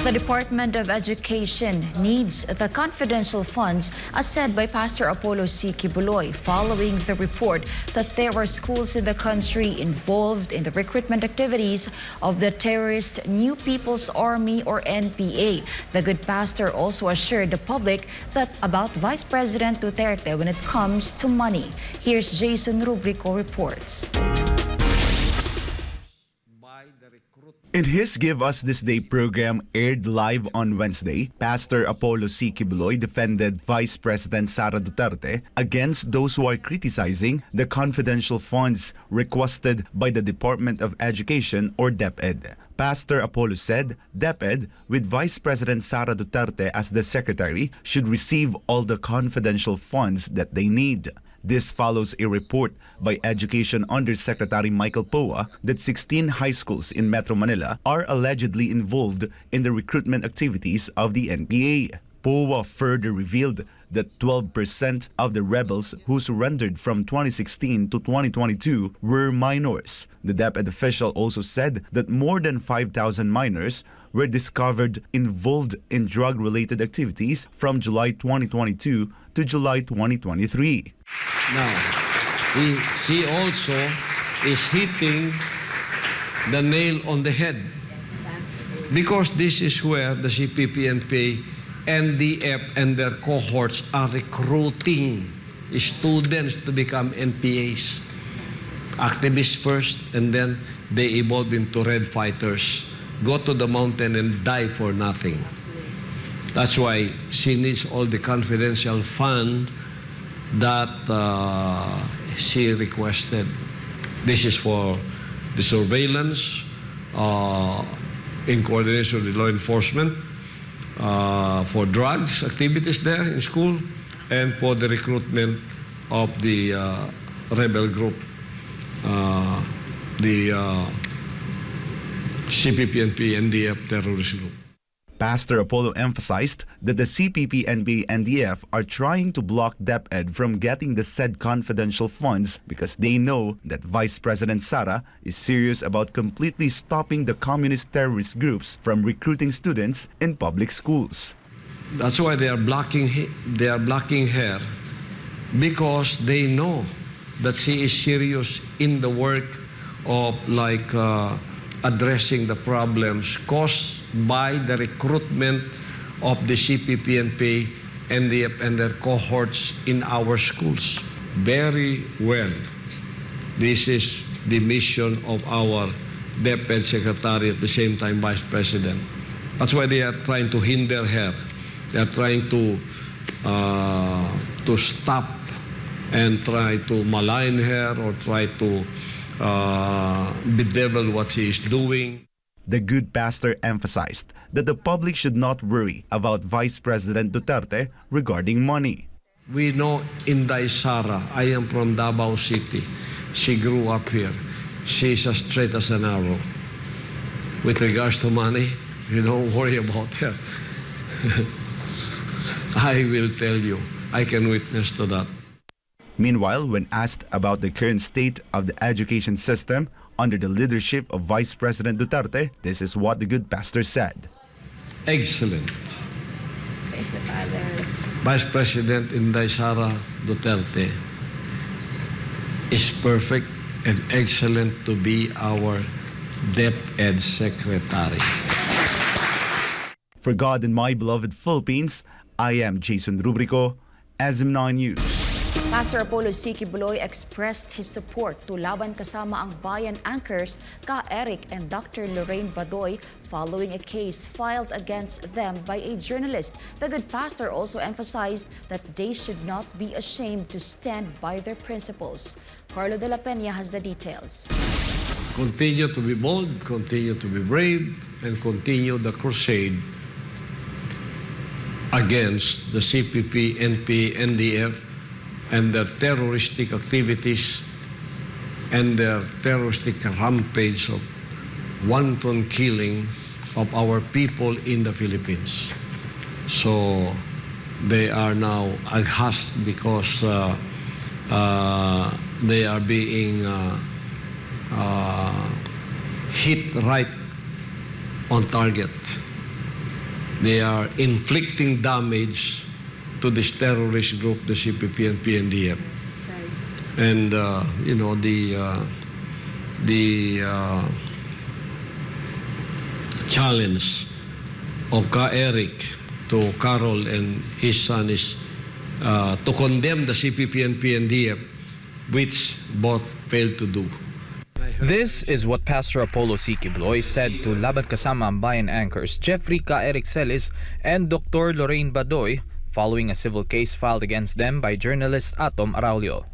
The Department of Education needs the confidential funds, as said by Pastor Apollo C. Quiboloy, following the report that there are schools in the country involved in the recruitment activities of the terrorist New People's Army or NPA. The good pastor also assured the public that about Vice President Duterte when it comes to money. Here's Jayson Rubrico reports. In his Give Us This Day program aired live on Wednesday, Pastor Apollo C. Quiboloy defended Vice President Sara Duterte against those who are criticizing the confidential funds requested by the Department of Education or DepEd. Pastor Apollo said DepEd, with Vice President Sara Duterte as the secretary, should receive all the confidential funds that they need. This follows a report by Education Undersecretary Michael Poa that 16 high schools in Metro Manila are allegedly involved in the recruitment activities of the NPA. Poa further revealed that 12% of the rebels who surrendered from 2016 to 2022 were minors. The DepEd official also said that more than 5,000 minors were discovered involved in drug-related activities from July 2022 to July 2023. Now, she also is hitting the nail on the head. Because this is where the CPP-NPA, NDF, and their cohorts are recruiting students to become NPAs. Activists first, and then they evolve into red fighters. Go to the mountain and die for nothing. That's why she needs all the confidential fund that she requested. This is for the surveillance in coordination with law enforcement, for drugs activities there in school, and for the recruitment of the rebel group, the CPP-NP NDF terrorist group. Pastor Apollo emphasized that the CPP-NP NDF are trying to block DepEd from getting the said confidential funds because they know that Vice President Sara is serious about completely stopping the communist terrorist groups from recruiting students in public schools. That's why they are blocking her, because they know that she is serious in the work of addressing the problems caused by the recruitment of the CPP-NP, NDF, and their cohorts in our schools. Very well. This is the mission of our DepEd Secretary, at the same time Vice President. That's why they are trying to hinder her. They are trying to stop and try to malign her or try to bedevil what she is doing. The good pastor emphasized that the public should not worry about Vice President Duterte regarding money. We know Inday Sara. I am from Davao City. She grew up here. She's as straight as an arrow. With regards to money, you don't worry about her. I will tell you. I can witness to that. Meanwhile, when asked about the current state of the education system under the leadership of Vice President Duterte, this is what the good pastor said. Excellent. Vice President Inday Sara Duterte is perfect and excellent to be our DepEd Secretary. For God and my beloved Philippines, I am Jayson Rubrico, SM9 News. Pastor Apollo C. Quiboloy expressed his support to Laban Kasama ang Bayan anchors Ka Eric and Dr. Lorraine Badoy following a case filed against them by a journalist. The good pastor also emphasized that they should not be ashamed to stand by their principles. Carlo de la Peña has the details. Continue to be bold, continue to be brave, and continue the crusade against the CPP, NP, NDF, and their terroristic activities and their terroristic rampage of wanton killing of our people in the Philippines. So they are now aghast because they are being hit right on target. They are inflicting damage to this terrorist group, the CPP and PNDF. That's right. And you know, the challenge of Eric to Carol and his son is to condemn the CPP and PNDF, which both failed to do. This is what Pastor Apollo C. Quiboloy said to Laban Kasama ang Bayan anchors Jeffrey K. Eric Celis and Dr. Lorraine Badoy following a civil case filed against them by journalist Atom Araulio.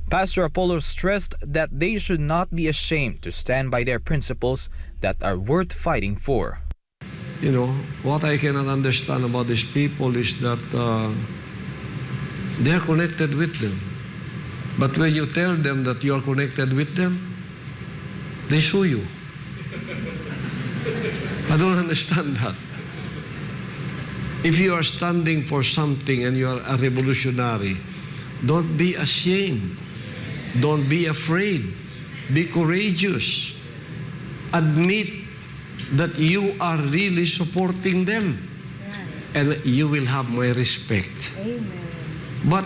Pastor Apollo stressed that they should not be ashamed to stand by their principles that are worth fighting for. You know, what I cannot understand about these people is that they're connected with them. But when you tell them that you are connected with them, they sue you. I don't understand that. If you are standing for something and you are a revolutionary, don't be ashamed. Don't be afraid. Be courageous. Admit that you are really supporting them. And you will have my respect. Amen. But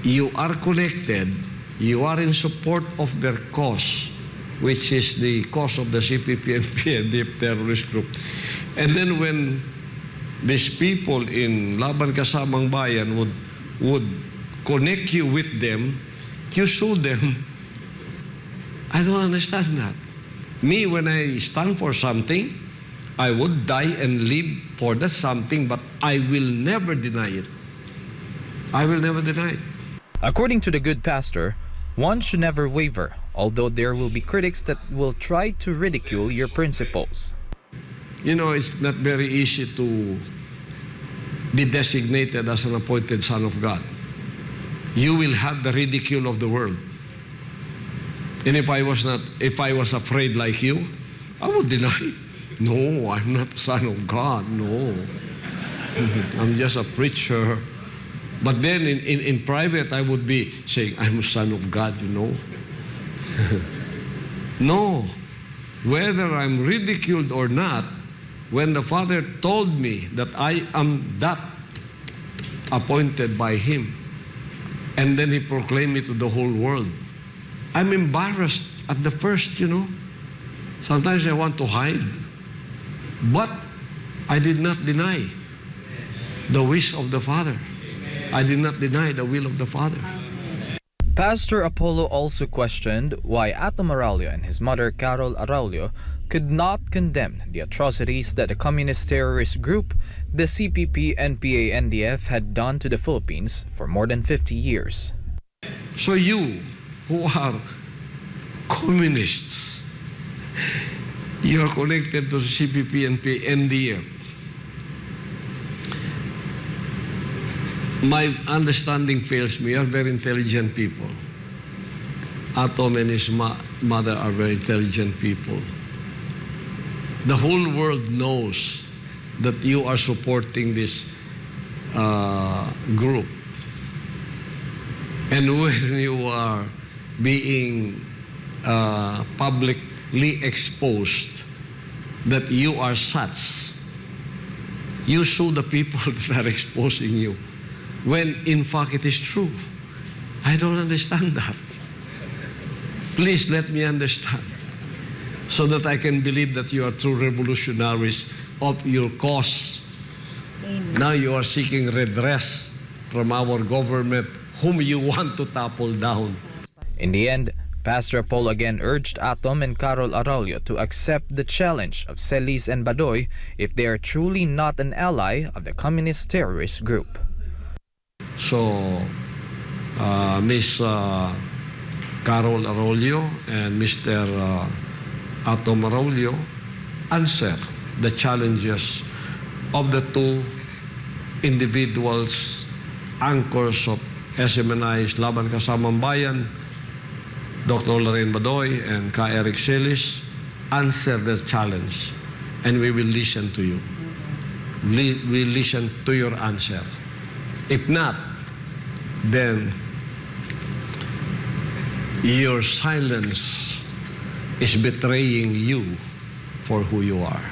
you are connected. You are in support of their cause, which is the cause of the CPP and PNDF terrorist group. And then when these people in Laban Kasamang Bayan would connect you with them, you sue them. I don't understand that. Me, when I stand for something, I would die and live for that something, but I will never deny it. I will never deny it. According to the good pastor, one should never waver, although there will be critics that will try to ridicule your principles. You know, it's not very easy to be designated as an appointed son of God. You will have the ridicule of the world. And if I was afraid like you, I would deny. No, I'm not a son of God. No. I'm just a preacher. But then in private, I would be saying, I'm a son of God, you know. No. Whether I'm ridiculed or not, when the Father told me that I am that appointed by Him, and then He proclaimed me to the whole world, I'm embarrassed at the first, you know. Sometimes I want to hide. But I did not deny the wish of the Father. I did not deny the will of the Father. Pastor Apollo also questioned why Atom Araulio and his mother Carol Araulio could not condemn the atrocities that the communist terrorist group, the CPP and PANDF, had done to the Philippines for more than 50 years. So you, who are communists, you are connected to the CPP and PANDF. My understanding fails me. You are very intelligent people. Atom and his mother are very intelligent people. The whole world knows that you are supporting this group. And when you are being publicly exposed that you are such, you sue the people that are exposing you. When in fact it is true. I don't understand that. Please let me understand so that I can believe that you are true revolutionaries of your cause. Amen. Now you are seeking redress from our government whom you want to topple down. In the end, Pastor Apollo again urged Atom and Carol Araulio to accept the challenge of Celis and Badoy if they are truly not an ally of the communist terrorist group. So, Miss Carol Araulio and Mr. Atom Araulio answer the challenges of the two individuals, anchors of SMNI's Laban Kasamang Bayan, Dr. Lorraine Badoy and Ka Eric Celis. Answer the challenge, and we will listen to you. We listen to your answer. If not, then your silence is betraying you for who you are.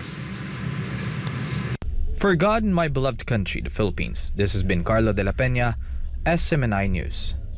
For God and my beloved country, the Philippines, this has been Carlo de la Peña, SMNI News.